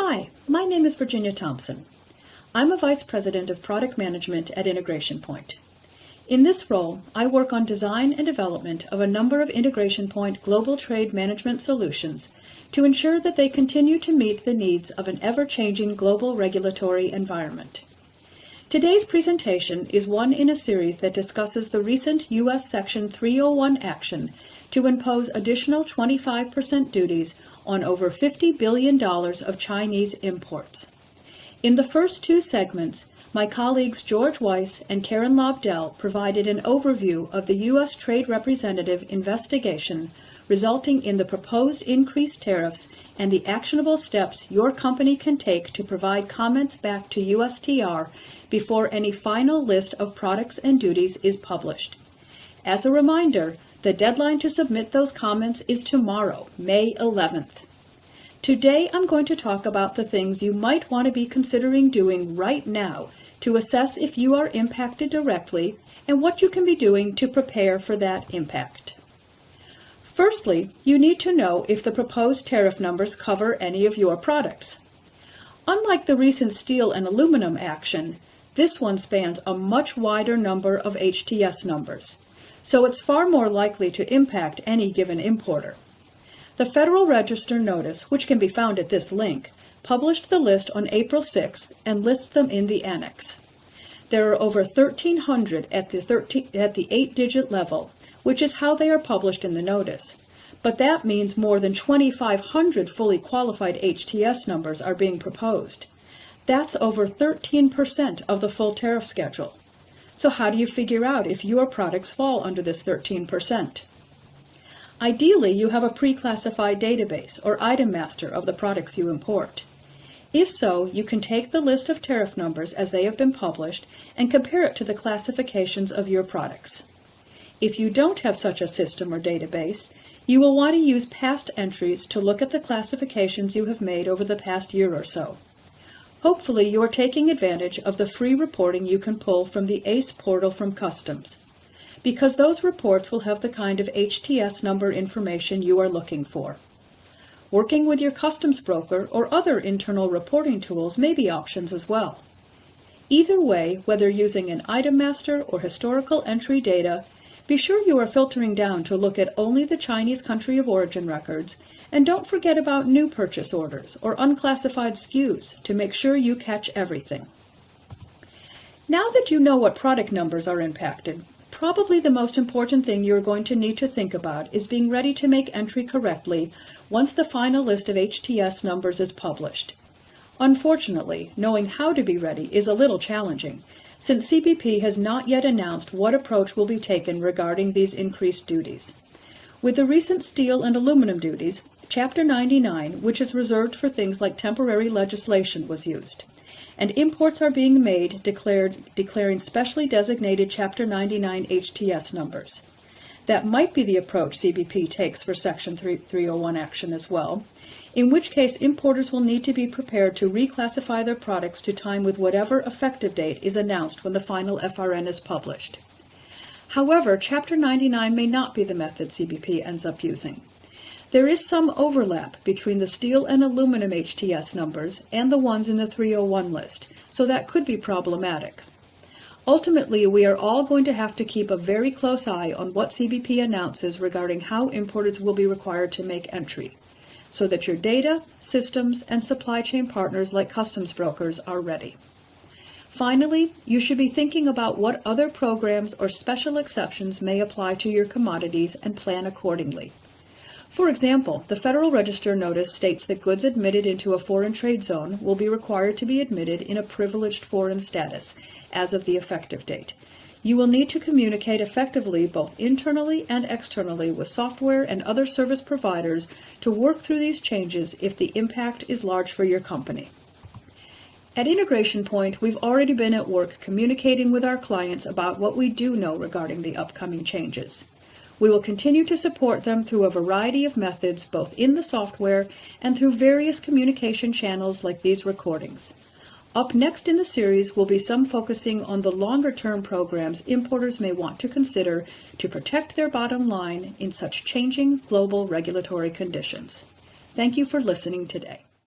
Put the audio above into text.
Hi, my name is Virginia Thompson. I'm a Vice President of Product Management at Integration Point. In this role, I work on design and development of a number of Integration Point global trade management solutions to ensure that they continue to meet the needs of an ever-changing global regulatory environment. Today's presentation is one in a series that discusses the recent U.S. Section 301 action to impose additional 25% duties on over $50 billion of Chinese imports. In the first two segments, my colleagues George Weiss and Karen Lobdell provided an overview of the U.S. Trade Representative investigation resulting in the proposed increased tariffs and the actionable steps your company can take to provide comments back to USTR before any final list of products and duties is published. As a reminder, the deadline to submit those comments is tomorrow, May 11th. Today I'm going to talk about the things you might want to be considering doing right now to assess if you are impacted directly and what you can be doing to prepare for that impact. Firstly, you need to know if the proposed tariff numbers cover any of your products. Unlike the recent steel and aluminum action, this one spans a much wider number of HTS numbers, so it's far more likely to impact any given importer. The Federal Register notice, which can be found at this link, published the list on April 6th and lists them in the annex. There are over 1,300 at the 8-digit level, which is how they are published in the notice. But that means more than 2,500 fully qualified HTS numbers are being proposed. That's over 13% of the full tariff schedule. So how do you figure out if your products fall under this 13%? Ideally, you have a pre-classified database or item master of the products you import. If so, you can take the list of tariff numbers as they have been published and compare it to the classifications of your products. If you don't have such a system or database, you will want to use past entries to look at the classifications you have made over the past year or so. Hopefully, you are taking advantage of the free reporting you can pull from the ACE portal from Customs, because those reports will have the kind of HTS number information you are looking for. Working with your customs broker or other internal reporting tools may be options as well. Either way, whether using an item master or historical entry data, be sure you are filtering down to look at only the Chinese country of origin records, and don't forget about new purchase orders or unclassified SKUs to make sure you catch everything. Now that you know what product numbers are impacted, probably the most important thing you're going to need to think about is being ready to make entry correctly once the final list of HTS numbers is published. Unfortunately, knowing how to be ready is a little challenging, since CBP has not yet announced what approach will be taken regarding these increased duties. With the recent steel and aluminum duties, Chapter 99, which is reserved for things like temporary legislation, was used, and imports are being made declaring specially designated Chapter 99 HTS numbers. That might be the approach CBP takes for Section 301 action as well, in which case importers will need to be prepared to reclassify their products to time with whatever effective date is announced when the final FRN is published. However, Chapter 99 may not be the method CBP ends up using. There is some overlap between the steel and aluminum HTS numbers and the ones in the 301 list, so that could be problematic. Ultimately, we are all going to have to keep a very close eye on what CBP announces regarding how importers will be required to make entry, so that your data, systems, and supply chain partners like customs brokers are ready. Finally, you should be thinking about what other programs or special exceptions may apply to your commodities and plan accordingly. For example, the Federal Register notice states that goods admitted into a foreign trade zone will be required to be admitted in a privileged foreign status as of the effective date. You will need to communicate effectively both internally and externally with software and other service providers to work through these changes if the impact is large for your company. At Integration Point, we've already been at work communicating with our clients about what we do know regarding the upcoming changes. We will continue to support them through a variety of methods, both in the software and through various communication channels like these recordings. Up next in the series will be some focusing on the longer-term programs importers may want to consider to protect their bottom line in such changing global regulatory conditions. Thank you for listening today.